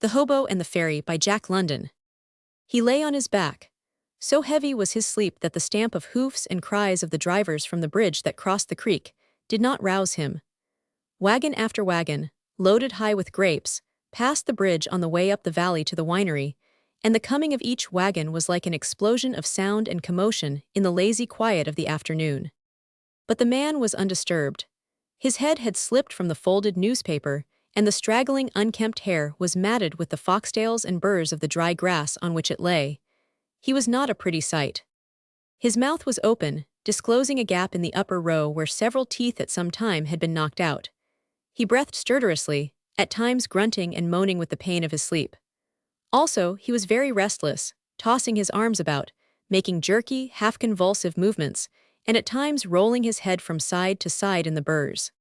The Hobo and the Fairy by Jack London. He lay on his back. So heavy was his sleep that the stamp of hoofs and cries of the drivers from the bridge that crossed the creek did not rouse him. Wagon after wagon, loaded high with grapes, passed the bridge on the way up the valley to the winery, and the coming of each wagon was like an explosion of sound and commotion in the lazy quiet of the afternoon. But the man was undisturbed. His head had slipped from the folded newspaper, and the straggling, unkempt hair was matted with the foxtails and burrs of the dry grass on which it lay. He was not a pretty sight. His mouth was open, disclosing a gap in the upper row where several teeth at some time had been knocked out. He breathed stertorously, at times grunting and moaning with the pain of his sleep. Also, he was very restless, tossing his arms about, making jerky, half-convulsive movements, and at times rolling his head from side to side in the burrs.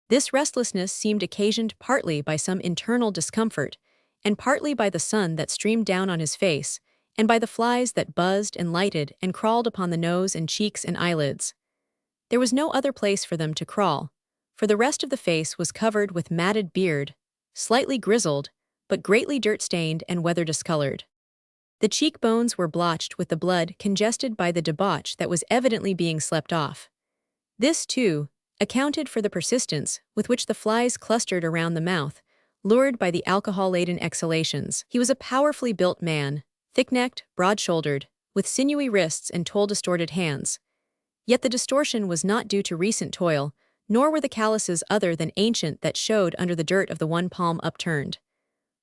This restlessness seemed occasioned partly by some internal discomfort, and partly by the sun that streamed down on his face, and by the flies that buzzed and lighted and crawled upon the nose and cheeks and eyelids. There was no other place for them to crawl, for the rest of the face was covered with matted beard, slightly grizzled, but greatly dirt-stained and weather-discolored. The cheekbones were blotched with the blood congested by the debauch that was evidently being slept off. This, too, accounted for the persistence with which the flies clustered around the mouth, lured by the alcohol-laden exhalations. He was a powerfully built man, thick-necked, broad-shouldered, with sinewy wrists and tool-distorted hands. Yet the distortion was not due to recent toil, nor were the calluses other than ancient that showed under the dirt of the one palm upturned.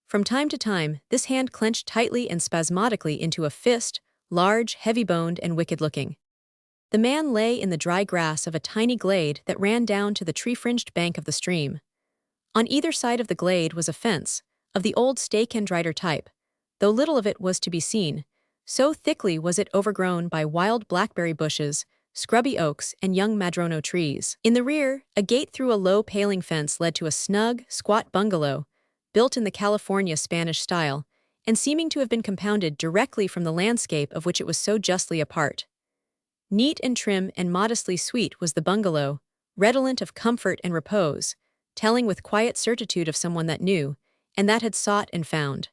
From time to time, this hand clenched tightly and spasmodically into a fist, large, heavy-boned, and wicked-looking. The man lay in the dry grass of a tiny glade that ran down to the tree-fringed bank of the stream. On either side of the glade was a fence, of the old stake-and-drider type, though little of it was to be seen, so thickly was it overgrown by wild blackberry bushes, scrubby oaks, and young madrono trees. In the rear, a gate through a low paling fence led to a snug, squat bungalow, built in the California Spanish style, and seeming to have been compounded directly from the landscape of which it was so justly a part. Neat and trim and modestly sweet was the bungalow, redolent of comfort and repose, telling with quiet certitude of someone that knew, and that had sought and found.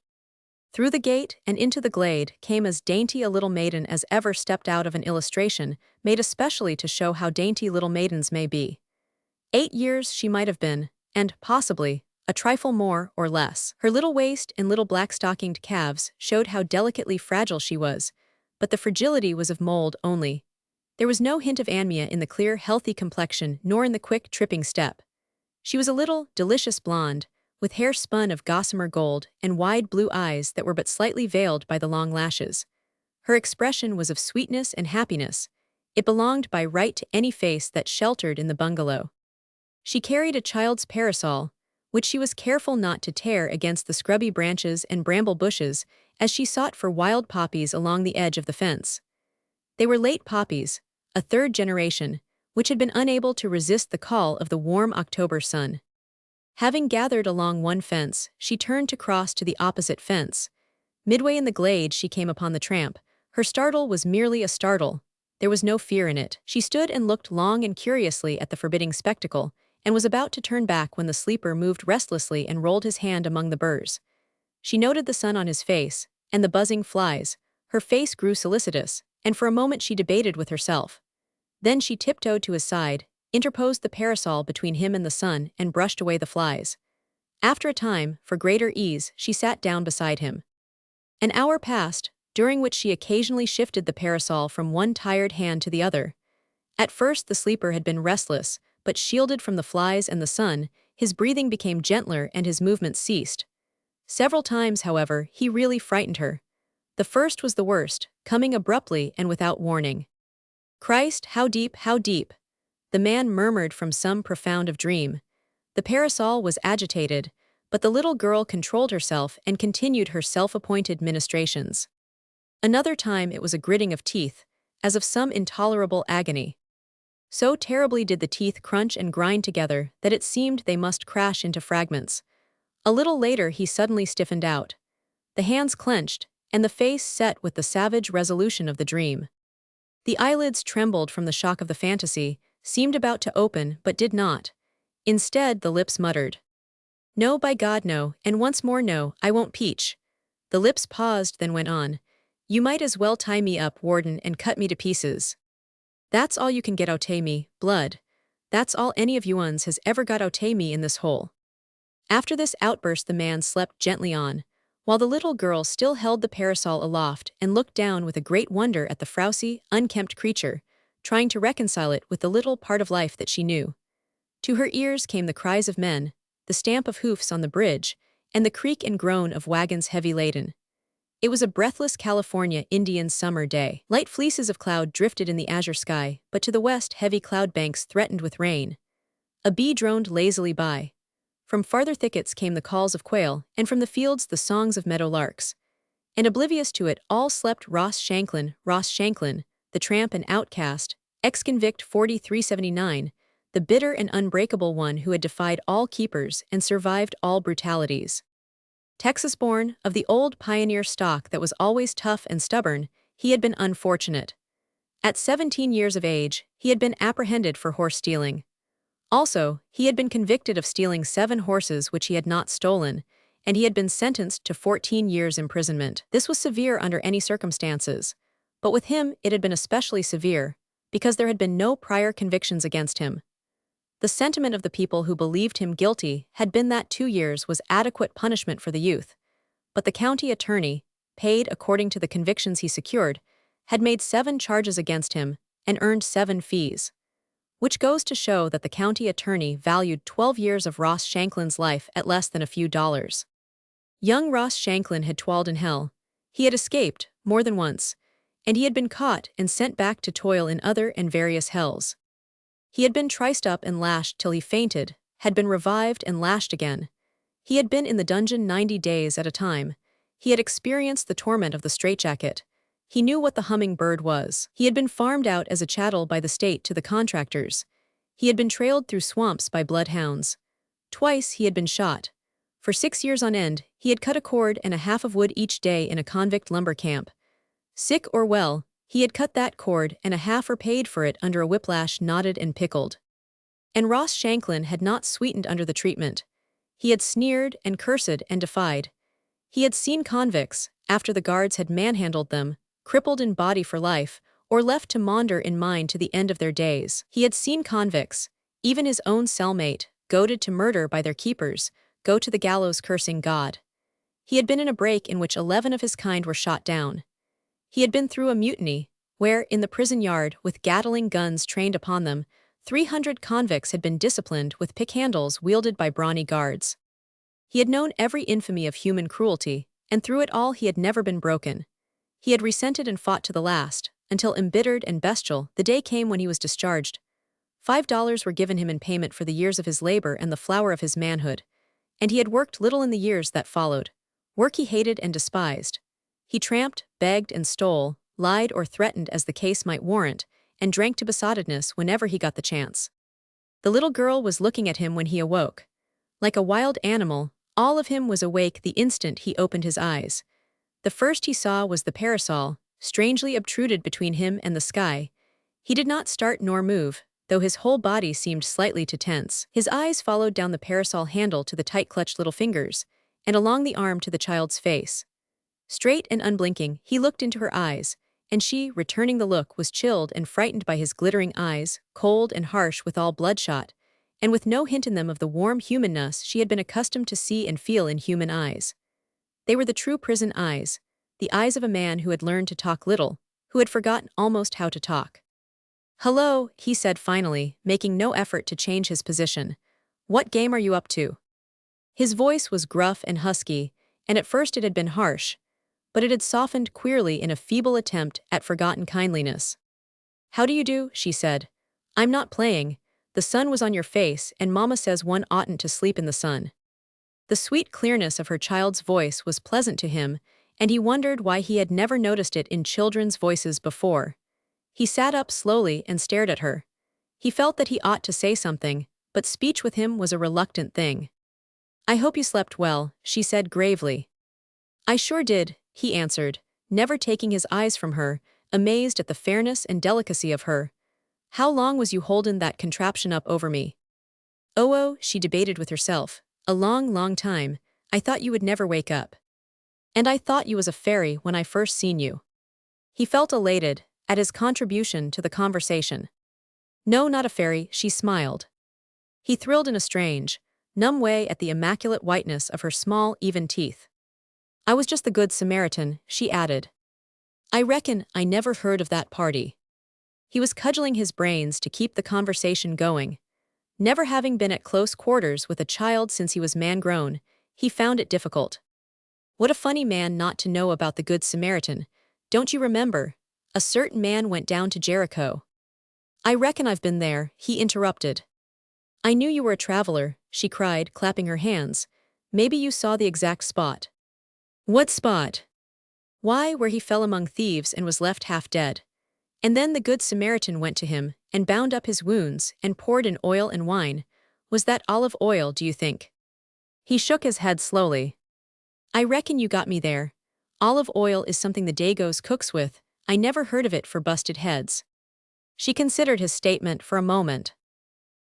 Through the gate and into the glade came as dainty a little maiden as ever stepped out of an illustration, made especially to show how dainty little maidens may be. 8 years she might have been, and, possibly, a trifle more or less. Her little waist and little black-stockinged calves showed how delicately fragile she was, but the fragility was of mold only. There was no hint of anemia in the clear, healthy complexion nor in the quick, tripping step. She was a little, delicious blonde, with hair spun of gossamer gold and wide blue eyes that were but slightly veiled by the long lashes. Her expression was of sweetness and happiness. It belonged by right to any face that sheltered in the bungalow. She carried a child's parasol, which she was careful not to tear against the scrubby branches and bramble bushes as she sought for wild poppies along the edge of the fence. They were late poppies, a third generation, which had been unable to resist the call of the warm October sun. Having gathered along one fence, she turned to cross to the opposite fence. Midway in the glade she came upon the tramp. Her startle was merely a startle. There was no fear in it. She stood and looked long and curiously at the forbidding spectacle, and was about to turn back when the sleeper moved restlessly and rolled his hand among the burrs. She noted the sun on his face, and the buzzing flies. Her face grew solicitous, and for a moment she debated with herself. Then she tiptoed to his side, interposed the parasol between him and the sun, and brushed away the flies. After a time, for greater ease, she sat down beside him. An hour passed, during which she occasionally shifted the parasol from one tired hand to the other. At first the sleeper had been restless, but shielded from the flies and the sun, his breathing became gentler and his movements ceased. Several times, however, he really frightened her. The first was the worst, coming abruptly and without warning. "Christ, how deep, how deep!" the man murmured from some profound of dream. The parasol was agitated, but the little girl controlled herself and continued her self-appointed ministrations. Another time it was a gritting of teeth, as of some intolerable agony. So terribly did the teeth crunch and grind together that it seemed they must crash into fragments. A little later he suddenly stiffened out. The hands clenched, and the face set with the savage resolution of the dream. The eyelids trembled from the shock of the fantasy, seemed about to open but did not. Instead, the lips muttered, No, by God, no, and once more no, I won't peach. The lips paused, then went on. You might as well tie me up, warden, and cut me to pieces. That's all you can get oute me, blood. That's all any of you uns has ever got oute me in this hole. After this outburst the man slept gently on, while the little girl still held the parasol aloft and looked down with a great wonder at the frowsy, unkempt creature, trying to reconcile it with the little part of life that she knew. To her ears came the cries of men, the stamp of hoofs on the bridge, and the creak and groan of wagons heavy laden. It was a breathless California Indian summer day. Light fleeces of cloud drifted in the azure sky, but to the west heavy cloud banks threatened with rain. A bee droned lazily by. From farther thickets came the calls of quail, and from the fields the songs of meadow larks. And oblivious to it all slept Ross Shanklin, the tramp and outcast, ex-convict 4379, the bitter and unbreakable one who had defied all keepers and survived all brutalities. Texas-born, of the old pioneer stock that was always tough and stubborn, he had been unfortunate. At 17 years of age, he had been apprehended for horse stealing. Also, he had been convicted of stealing 7 horses which he had not stolen, and he had been sentenced to 14 years imprisonment. This was severe under any circumstances, but with him it had been especially severe, because there had been no prior convictions against him. The sentiment of the people who believed him guilty had been that 2 years was adequate punishment for the youth, but the county attorney, paid according to the convictions he secured, had made 7 charges against him and earned 7 fees. Which goes to show that the county attorney valued 12 years of Ross Shanklin's life at less than a few dollars. Young Ross Shanklin had toiled in hell. He had escaped, more than once, and he had been caught and sent back to toil in other and various hells. He had been triced up and lashed till he fainted, had been revived and lashed again. He had been in the dungeon 90 days at a time. He had experienced the torment of the straitjacket. He knew what the hummingbird was. He had been farmed out as a chattel by the state to the contractors. He had been trailed through swamps by bloodhounds. Twice he had been shot. For 6 years on end, he had cut a cord and a half of wood each day in a convict lumber camp. Sick or well, he had cut that cord and a half or paid for it under a whiplash knotted and pickled. And Ross Shanklin had not sweetened under the treatment. He had sneered and cursed and defied. He had seen convicts, after the guards had manhandled them, crippled in body for life, or left to maunder in mind to the end of their days. He had seen convicts, even his own cellmate, goaded to murder by their keepers, go to the gallows cursing God. He had been in a break in which 11 of his kind were shot down. He had been through a mutiny, where, in the prison yard, with Gatling guns trained upon them, 300 convicts had been disciplined with pick-handles wielded by brawny guards. He had known every infamy of human cruelty, and through it all he had never been broken. He had resented and fought to the last, until embittered and bestial, the day came when he was discharged. $5 were given him in payment for the years of his labor and the flower of his manhood, and he had worked little in the years that followed, work he hated and despised. He tramped, begged and stole, lied or threatened as the case might warrant, and drank to besottedness whenever he got the chance. The little girl was looking at him when he awoke. Like a wild animal, all of him was awake the instant he opened his eyes. The first he saw was the parasol, strangely obtruded between him and the sky. He did not start nor move, though his whole body seemed slightly to tense. His eyes followed down the parasol handle to the tight-clutched little fingers, and along the arm to the child's face. Straight and unblinking, he looked into her eyes, and she, returning the look, was chilled and frightened by his glittering eyes, cold and harsh withal bloodshot, and with no hint in them of the warm humanness she had been accustomed to see and feel in human eyes. They were the true prison eyes, the eyes of a man who had learned to talk little, who had forgotten almost how to talk. "Hello," he said finally, making no effort to change his position. "What game are you up to?" His voice was gruff and husky, and at first it had been harsh, but it had softened queerly in a feeble attempt at forgotten kindliness. "How do you do?" she said. "I'm not playing. The sun was on your face, and Mama says one oughtn't to sleep in the sun." The sweet clearness of her child's voice was pleasant to him, and he wondered why he had never noticed it in children's voices before. He sat up slowly and stared at her. He felt that he ought to say something, but speech with him was a reluctant thing. "I hope you slept well," she said gravely. "I sure did," he answered, never taking his eyes from her, amazed at the fairness and delicacy of her. "How long was you holdin' that contraption up over me?" "Oh," she debated with herself. a long, long time. I thought you would never wake up. And I thought you was a fairy when I first seen you." He felt elated at his contribution to the conversation. "No, not a fairy," she smiled. He thrilled in a strange, numb way at the immaculate whiteness of her small, even teeth. "I was just the Good Samaritan," she added. "I reckon I never heard of that party." He was cudgeling his brains to keep the conversation going. Never having been at close quarters with a child since he was man-grown, he found it difficult. "What a funny man not to know about the Good Samaritan. Don't you remember? A certain man went down to Jericho." "I reckon I've been there," he interrupted. "I knew you were a traveler," she cried, clapping her hands. "Maybe you saw the exact spot." "What spot?" "Why, where he fell among thieves and was left half dead. And then the Good Samaritan went to him, and bound up his wounds, and poured in oil and wine. Was that olive oil, do you think?" He shook his head slowly. "I reckon you got me there. Olive oil is something the Dagos cooks with. I never heard of it for busted heads." She considered his statement for a moment.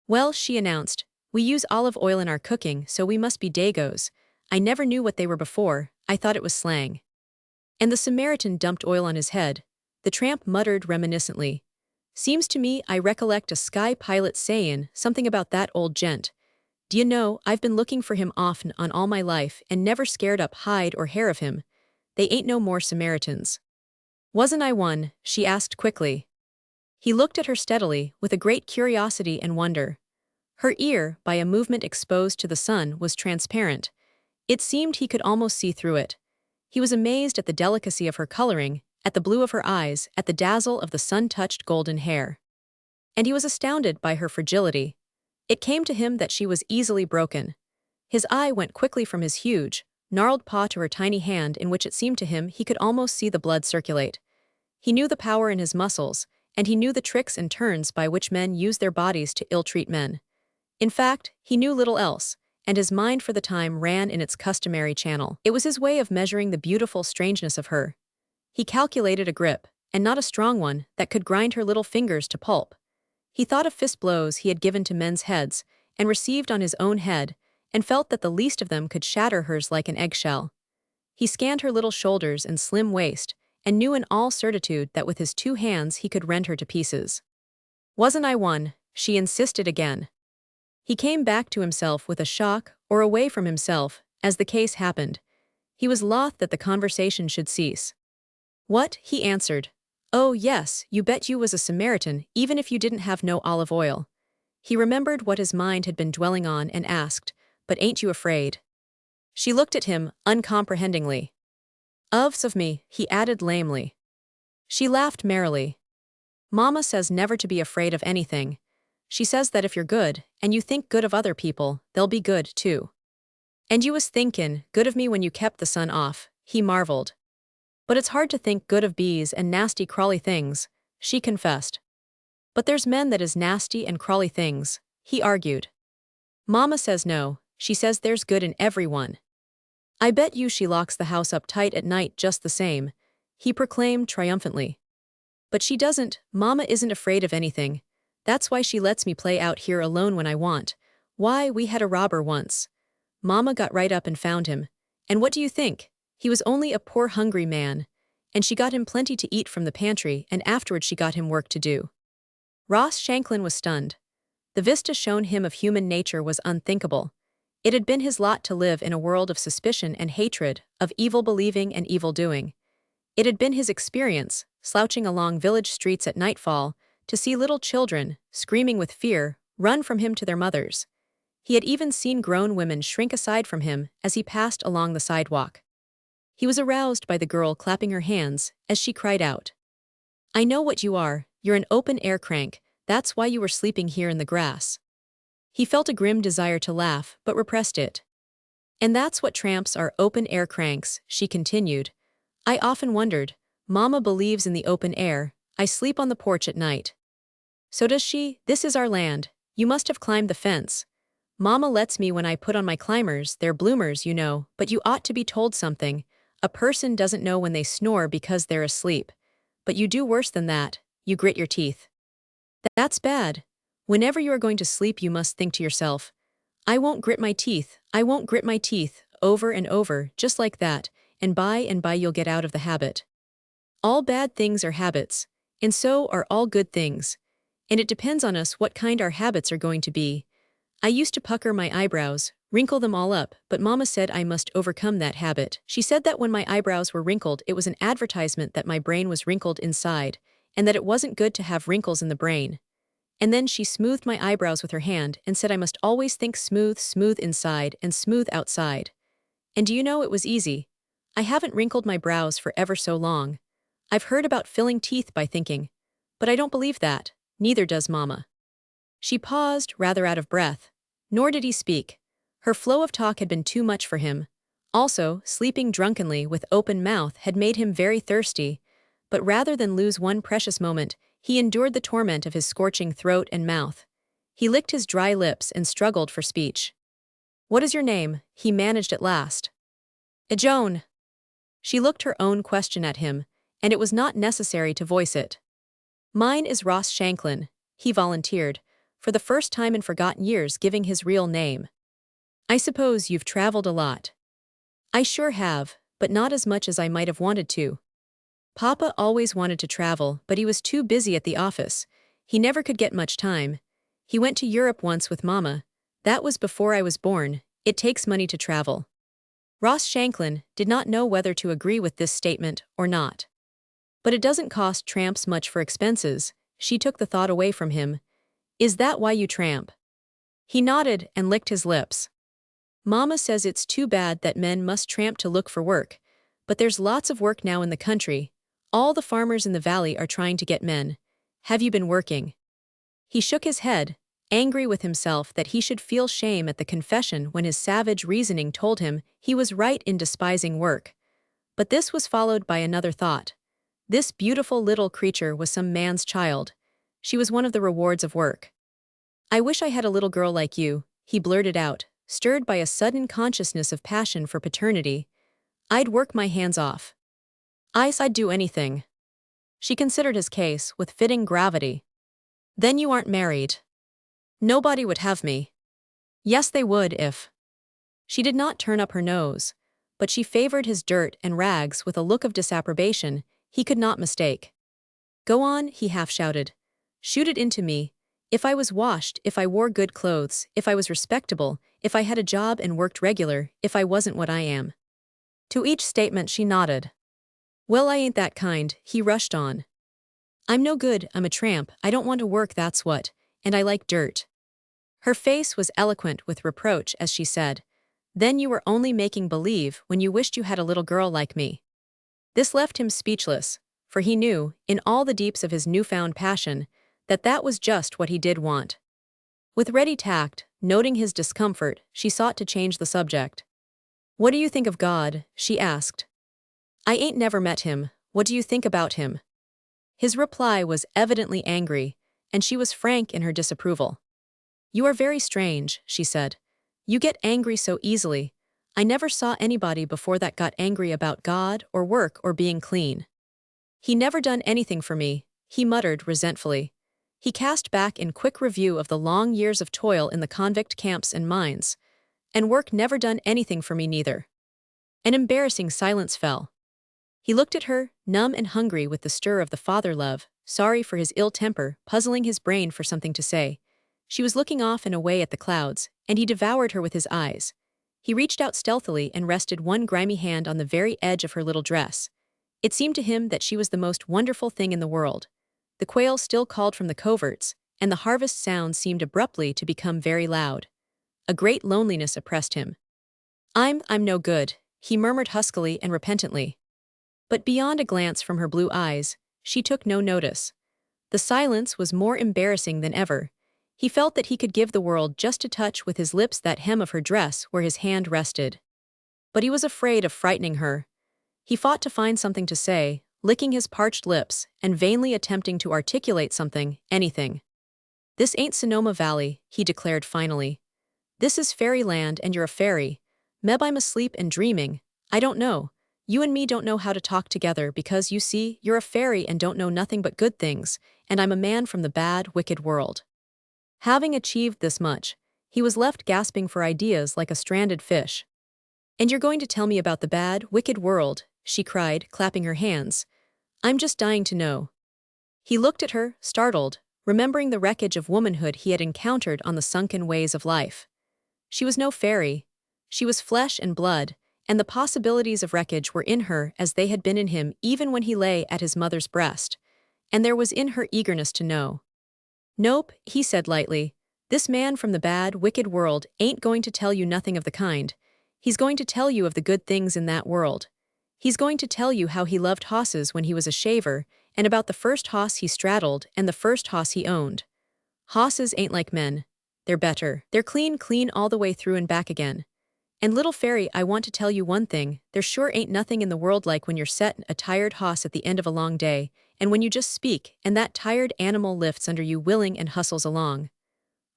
"Well," she announced, "we use olive oil in our cooking, so we must be Dagos. I never knew what they were before, I thought it was slang." And the Samaritan dumped oil on his head. The tramp muttered reminiscently. "Seems to me I recollect a sky pilot sayin' something about that old gent. D'you know, I've been looking for him off and on all my life and never scared up hide or hair of him. They ain't no more Samaritans." "Wasn't I one?" she asked quickly. He looked at her steadily, with a great curiosity and wonder. Her ear, by a movement exposed to the sun, was transparent. It seemed he could almost see through it. He was amazed at the delicacy of her coloring, at the blue of her eyes, at the dazzle of the sun-touched golden hair. And he was astounded by her fragility. It came to him that she was easily broken. His eye went quickly from his huge, gnarled paw to her tiny hand in which it seemed to him he could almost see the blood circulate. He knew the power in his muscles, and he knew the tricks and turns by which men use their bodies to ill-treat men. In fact, he knew little else, and his mind for the time ran in its customary channel. It was his way of measuring the beautiful strangeness of her. He calculated a grip, and not a strong one, that could grind her little fingers to pulp. He thought of fist blows he had given to men's heads, and received on his own head, and felt that the least of them could shatter hers like an eggshell. He scanned her little shoulders and slim waist, and knew in all certitude that with his 2 hands he could rend her to pieces. "Wasn't I one?" she insisted again. He came back to himself with a shock, or away from himself, as the case happened. He was loth that the conversation should cease. "What?" he answered. "Oh, yes, you bet you was a Samaritan, even if you didn't have no olive oil." He remembered what his mind had been dwelling on and asked, "But ain't you afraid?" She looked at him, uncomprehendingly. Of me," he added lamely. She laughed merrily. "Mama says never to be afraid of anything. She says that if you're good, and you think good of other people, they'll be good, too." "And you was thinkin' good of me when you kept the sun off," he marveled. "But it's hard to think good of bees and nasty crawly things," she confessed. "But there's men that is nasty and crawly things," he argued. "Mama says no, she says there's good in everyone." "I bet you she locks the house up tight at night just the same," he proclaimed triumphantly. "But she doesn't, Mama isn't afraid of anything. That's why she lets me play out here alone when I want. Why, we had a robber once. Mama got right up and found him. And what do you think? He was only a poor hungry man. And she got him plenty to eat from the pantry, and afterward she got him work to do." Ross Shanklin was stunned. The vista shown him of human nature was unthinkable. It had been his lot to live in a world of suspicion and hatred, of evil believing and evil doing. It had been his experience, slouching along village streets at nightfall, to see little children, screaming with fear, run from him to their mothers. He had even seen grown women shrink aside from him as he passed along the sidewalk. He was aroused by the girl clapping her hands as she cried out. "I know what you are, you're an open-air crank, that's why you were sleeping here in the grass." He felt a grim desire to laugh, but repressed it. "And that's what tramps are, open-air cranks," she continued. "I often wondered, Mama believes in the open air, I sleep on the porch at night." "So does she, this is our land, you must have climbed the fence." "Mama lets me when I put on my climbers, they're bloomers, you know, but you ought to be told something. A person doesn't know when they snore because they're asleep. But you do worse than that, you grit your teeth. That's bad. Whenever you are going to sleep you must think to yourself, I won't grit my teeth, I won't grit my teeth, over and over, just like that, and by you'll get out of the habit. All bad things are habits, and so are all good things. And it depends on us what kind our habits are going to be. I used to pucker my eyebrows, wrinkle them all up, but Mama said I must overcome that habit. She said that when my eyebrows were wrinkled, it was an advertisement that my brain was wrinkled inside, and that it wasn't good to have wrinkles in the brain. And then she smoothed my eyebrows with her hand and said I must always think smooth, smooth inside and smooth outside. And do you know, it was easy. I haven't wrinkled my brows for ever so long. I've heard about filling teeth by thinking, but I don't believe that, neither does Mama. She paused, rather out of breath. Nor did he speak. Her flow of talk had been too much for him. Also, sleeping drunkenly with open mouth had made him very thirsty, but rather than lose one precious moment, he endured the torment of his scorching throat and mouth. He licked his dry lips and struggled for speech. "What is your name?" he managed at last. "Joan." She looked her own question at him, and it was not necessary to voice it. "Mine is Ross Shanklin," he volunteered, for the first time in forgotten years giving his real name. "I suppose you've traveled a lot." "I sure have, but not as much as I might have wanted to. Papa always wanted to travel, but he was too busy at the office. He never could get much time. He went to Europe once with Mama. That was before I was born. It takes money to travel." Ross Shanklin did not know whether to agree with this statement or not. "But it doesn't cost tramps much for expenses," she took the thought away from him. "Is that why you tramp?" He nodded and licked his lips. "Mama says it's too bad that men must tramp to look for work, but there's lots of work now in the country. All the farmers in the valley are trying to get men. Have you been working?" He shook his head, angry with himself that he should feel shame at the confession when his savage reasoning told him he was right in despising work. But this was followed by another thought. This beautiful little creature was some man's child. She was one of the rewards of work. "I wish I had a little girl like you," he blurted out, stirred by a sudden consciousness of passion for paternity. "I'd work my hands off. I'd do anything." She considered his case with fitting gravity. "Then you aren't married." "Nobody would have me." "Yes, they would if—" She did not turn up her nose, but she favored his dirt and rags with a look of disapprobation he could not mistake. "Go on," he half-shouted. "Shoot it into me. If I was washed, if I wore good clothes, if I was respectable, if I had a job and worked regular, if I wasn't what I am." To each statement she nodded. "Well, I ain't that kind," he rushed on. "I'm no good, I'm a tramp, I don't want to work, that's what, and I like dirt." Her face was eloquent with reproach as she said, "Then you were only making believe when you wished you had a little girl like me." This left him speechless, for he knew, in all the deeps of his newfound passion, that that was just what he did want. With ready tact, noting his discomfort, she sought to change the subject. "What do you think of God?" she asked. "I ain't never met him. What do you think about him?" His reply was evidently angry, and she was frank in her disapproval. "You are very strange," she said. "You get angry so easily. I never saw anybody before that got angry about God or work or being clean." "He never done anything for me," he muttered resentfully. He cast back in quick review of the long years of toil in the convict camps and mines. "And work never done anything for me neither." An embarrassing silence fell. He looked at her, numb and hungry with the stir of the father love, sorry for his ill temper, puzzling his brain for something to say. She was looking off and away at the clouds, and he devoured her with his eyes. He reached out stealthily and rested one grimy hand on the very edge of her little dress. It seemed to him that she was the most wonderful thing in the world. The quail still called from the coverts, and the harvest sound seemed abruptly to become very loud. A great loneliness oppressed him. I'm no good," he murmured huskily and repentantly. But beyond a glance from her blue eyes, she took no notice. The silence was more embarrassing than ever. He felt that he could give the world just to touch with his lips that hem of her dress where his hand rested. But he was afraid of frightening her. He fought to find something to say, licking his parched lips and vainly attempting to articulate something, anything. "This ain't Sonoma Valley," he declared finally. "This is fairyland and you're a fairy. Meb I'm asleep and dreaming. I don't know. You and me don't know how to talk together because, you see, you're a fairy and don't know nothing but good things, and I'm a man from the bad, wicked world." Having achieved this much, He was left gasping for ideas like a stranded fish. "And you're going to tell me about the bad, wicked world," she cried, clapping her hands. "I'm just dying to know." He looked at her, startled, remembering the wreckage of womanhood he had encountered on the sunken ways of life. She was no fairy. She was flesh and blood, and the possibilities of wreckage were in her as they had been in him even when he lay at his mother's breast, and there was in her eagerness to know. "Nope," he said lightly. "This man from the bad, wicked world ain't going to tell you nothing of the kind. He's going to tell you of the good things in that world. He's going to tell you how he loved hosses when he was a shaver, and about the first hoss he straddled and the first hoss he owned. Hosses ain't like men. They're better. They're clean, clean all the way through and back again. And little fairy, I want to tell you one thing, there sure ain't nothing in the world like when you're set a tired hoss at the end of a long day, and when you just speak, and that tired animal lifts under you willing and hustles along.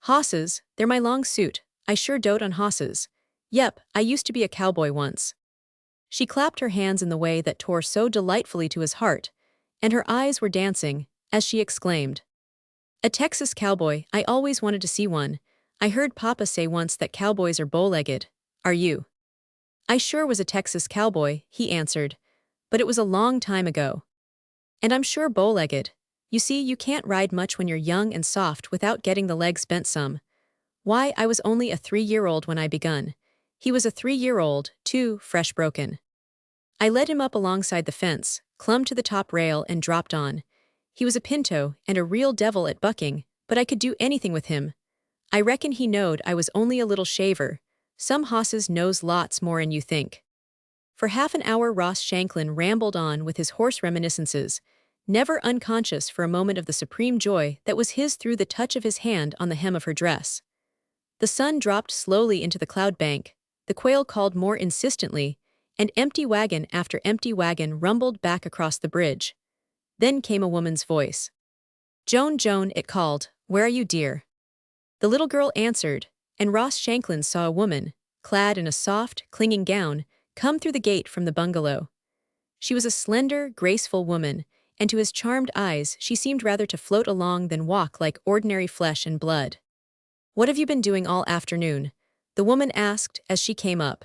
Hosses, they're my long suit, I sure dote on hosses. Yep, I used to be a cowboy once." She clapped her hands in the way that tore so delightfully to his heart, and her eyes were dancing, as she exclaimed, "A Texas cowboy, I always wanted to see one. I heard Papa say once that cowboys are bow-legged. Are you?" "I sure was a Texas cowboy," he answered, "but it was a long time ago. And I'm sure bow-legged. You see, you can't ride much when you're young and soft without getting the legs bent some. Why, I was only a 3-year-old when I begun. He was a 3-year-old, too, fresh broken. I led him up alongside the fence, clumb to the top rail and dropped on. He was a pinto and a real devil at bucking, but I could do anything with him. I reckon he knowed I was only a little shaver. Some hosses knows lots more'n you think." For half an hour Ross Shanklin rambled on with his horse reminiscences, never unconscious for a moment of the supreme joy that was his through the touch of his hand on the hem of her dress. The sun dropped slowly into the cloud bank, the quail called more insistently, and empty wagon after empty wagon rumbled back across the bridge. Then came a woman's voice. "Joan, Joan," it called, "where are you, dear?" The little girl answered, and Ross Shanklin saw a woman, clad in a soft, clinging gown, come through the gate from the bungalow. She was a slender, graceful woman, and to his charmed eyes she seemed rather to float along than walk like ordinary flesh and blood. "What have you been doing all afternoon?" the woman asked as she came up.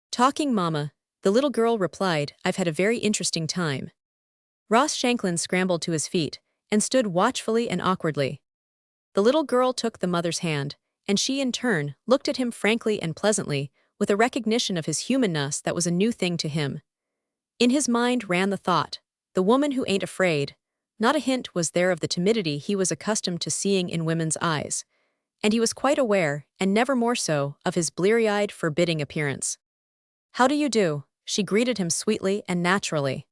"Talking, Mama," the little girl replied. "I've had a very interesting time." Ross Shanklin scrambled to his feet and stood watchfully and awkwardly. The little girl took the mother's hand, and she in turn looked at him frankly and pleasantly, with a recognition of his humanness that was a new thing to him. In his mind ran the thought, the woman who ain't afraid. Not a hint was there of the timidity he was accustomed to seeing in women's eyes, and he was quite aware, and never more so, of his bleary-eyed, forbidding appearance. "How do you do?" she greeted him sweetly and naturally.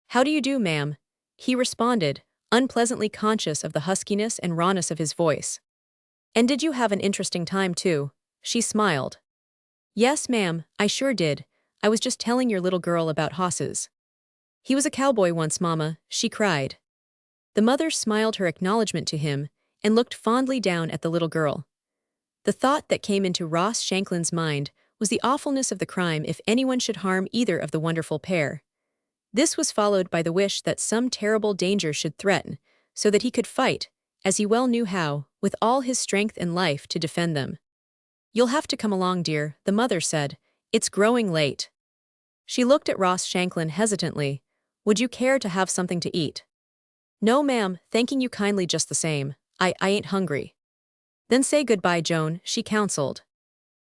"How do you do, ma'am?" he responded, unpleasantly conscious of the huskiness and rawness of his voice. "And did you have an interesting time, too?" she smiled. "Yes, ma'am, I sure did. I was just telling your little girl about hosses." "He was a cowboy once, Mama," she cried. The mother smiled her acknowledgement to him and looked fondly down at the little girl. The thought that came into Ross Shanklin's mind was the awfulness of the crime if anyone should harm either of the wonderful pair. This was followed by the wish that some terrible danger should threaten, so that he could fight, as he well knew how, with all his strength and life to defend them. "You'll have to come along, dear," the mother said. "It's growing late." She looked at Ross Shanklin hesitantly. "Would you care to have something to eat?" "No, ma'am, thanking you kindly just the same. I ain't hungry." "Then say goodbye, Joan," she counseled.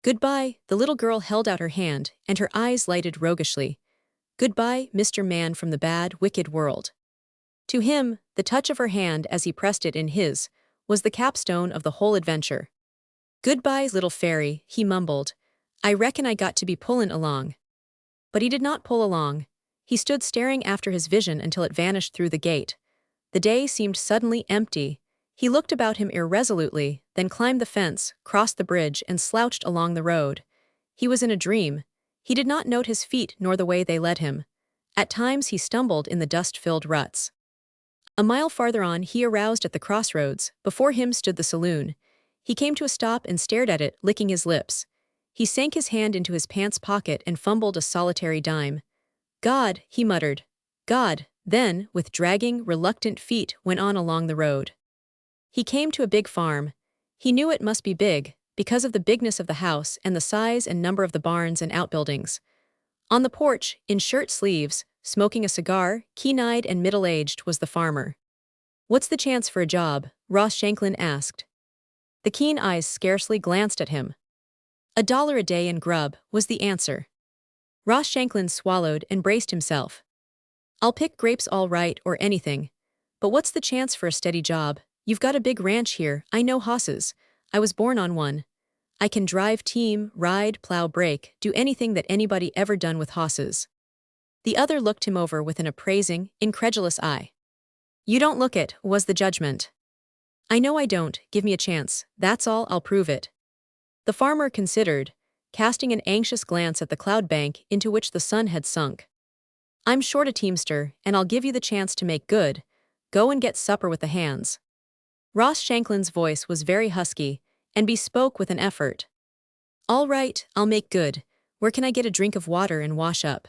"Goodbye," the little girl held out her hand, and her eyes lighted roguishly. "Goodbye, Mr. Man from the bad, wicked world." To him, the touch of her hand as he pressed it in his was the capstone of the whole adventure. "Goodbye, little fairy," he mumbled. "I reckon I got to be pullin' along." But he did not pull along. He stood staring after his vision until it vanished through the gate. The day seemed suddenly empty. He looked about him irresolutely, then climbed the fence, crossed the bridge, and slouched along the road. He was in a dream. He did not note his feet nor the way they led him. At times he stumbled in the dust-filled ruts. A mile farther on he aroused at the crossroads. Before him stood the saloon. He came to a stop and stared at it, licking his lips. He sank his hand into his pants pocket and fumbled a solitary dime. "God," he muttered. "God," then, with dragging, reluctant feet, went on along the road. He came to a big farm. He knew it must be big, because of the bigness of the house and the size and number of the barns and outbuildings. On the porch, in shirt sleeves, smoking a cigar, keen-eyed and middle-aged, was the farmer. "What's the chance for a job?" Ross Shanklin asked. The keen eyes scarcely glanced at him. "$1 a day in grub," was the answer. Ross Shanklin swallowed and braced himself. "I'll pick grapes all right or anything. But what's the chance for a steady job? You've got a big ranch here, I know hosses. I was born on one. I can drive, team, ride, plow, brake, do anything that anybody ever done with hosses." The other looked him over with an appraising, incredulous eye. "You don't look it," was the judgment. "I know I don't, give me a chance, that's all, I'll prove it." The farmer considered, casting an anxious glance at the cloud bank into which the sun had sunk. "I'm short a teamster, and I'll give you the chance to make good. Go and get supper with the hands." Ross Shanklin's voice was very husky, and bespoke with an effort. "All right, I'll make good. Where can I get a drink of water and wash up?"